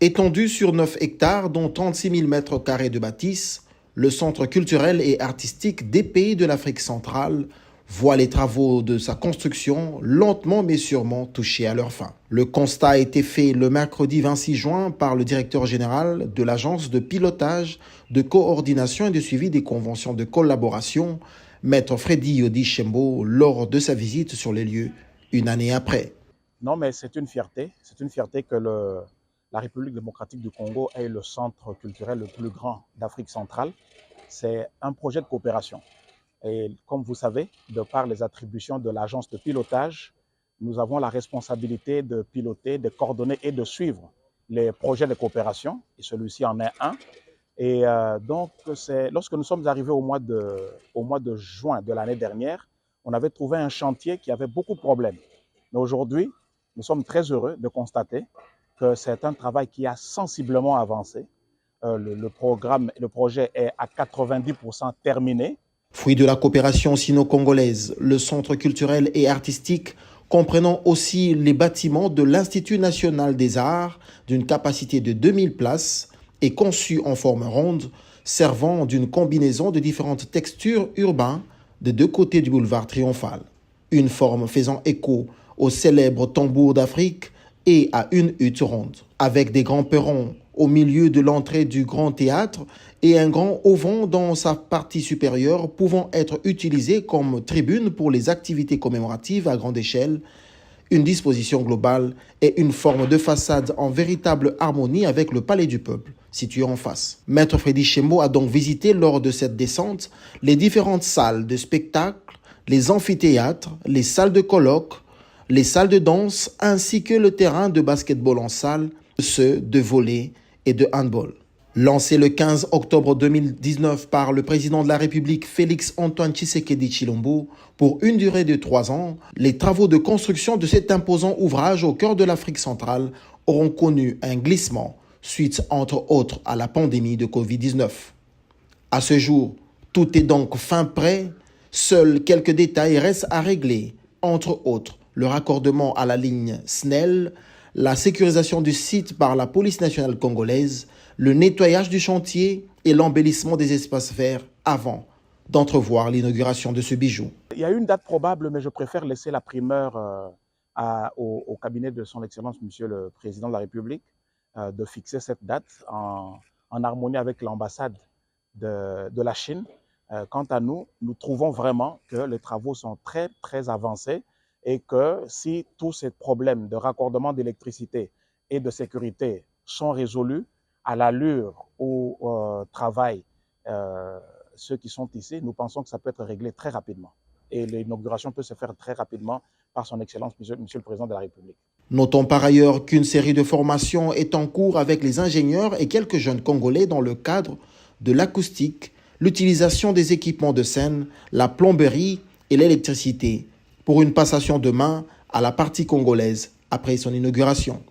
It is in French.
Étendu sur 9 hectares, dont 36 000 mètres carrés de bâtisse, le centre culturel et artistique des pays de l'Afrique centrale voit les travaux de sa construction lentement mais sûrement toucher à leur fin. Le constat a été fait le mercredi 26 juin par le directeur général de l'agence de pilotage, de coordination et de suivi des conventions de collaboration, Maître Freddy Yodi Shembo, lors de sa visite sur les lieux une année après. Non, mais c'est une fierté. C'est une fierté que la République démocratique du Congo ait le centre culturel le plus grand d'Afrique centrale. C'est un projet de coopération. Et comme vous savez, de par les attributions de l'agence de pilotage, nous avons la responsabilité de piloter, de coordonner et de suivre les projets de coopération. Et celui-ci en est un. Et donc, lorsque nous sommes arrivés au mois de juin de l'année dernière, on avait trouvé un chantier qui avait beaucoup de problèmes. Mais aujourd'hui, nous sommes très heureux de constater que c'est un travail qui a sensiblement avancé. Le projet est à 90% terminé. Fruit de la coopération sino-congolaise, le centre culturel et artistique, comprenant aussi les bâtiments de l'Institut national des arts, d'une capacité de 2000 places, est conçu en forme ronde, servant d'une combinaison de différentes textures urbaines des deux côtés du boulevard Triomphal. Une forme faisant écho au célèbre tambour d'Afrique et à une hutte ronde, avec des grands perrons au milieu de l'entrée du grand théâtre et un grand auvent dans sa partie supérieure pouvant être utilisé comme tribune pour les activités commémoratives à grande échelle, une disposition globale et une forme de façade en véritable harmonie avec le Palais du Peuple, situé en face. Maître Freddy Shembo a donc visité lors de cette descente les différentes salles de spectacle, les amphithéâtres, les salles de colloques, les salles de danse ainsi que le terrain de basketball en salle, ceux de volley et de handball. Lancé le 15 octobre 2019 par le président de la République Félix Antoine Tshisekedi Tshilombo pour une durée de 3 ans, les travaux de construction de cet imposant ouvrage au cœur de l'Afrique centrale auront connu un glissement suite entre autres à la pandémie de Covid-19. À ce jour, tout est donc fin prêt, seuls quelques détails restent à régler, entre autres le raccordement à la ligne SNEL, la sécurisation du site par la police nationale congolaise, le nettoyage du chantier et l'embellissement des espaces verts avant d'entrevoir l'inauguration de ce bijou. Il y a une date probable, mais je préfère laisser la primeur au cabinet de son Excellence, Monsieur le Président de la République, de fixer cette date en harmonie avec l'ambassade de la Chine. Quant à nous, nous trouvons vraiment que les travaux sont très, très avancés et que si tous ces problèmes de raccordement d'électricité et de sécurité sont résolus à l'allure où travaillent ceux qui sont ici, nous pensons que ça peut être réglé très rapidement. Et l'inauguration peut se faire très rapidement par son Excellence, Monsieur le Président de la République. Notons par ailleurs qu'une série de formations est en cours avec les ingénieurs et quelques jeunes Congolais dans le cadre de l'acoustique, l'utilisation des équipements de scène, la plomberie et l'électricité, pour une passation de main à la partie congolaise après son inauguration.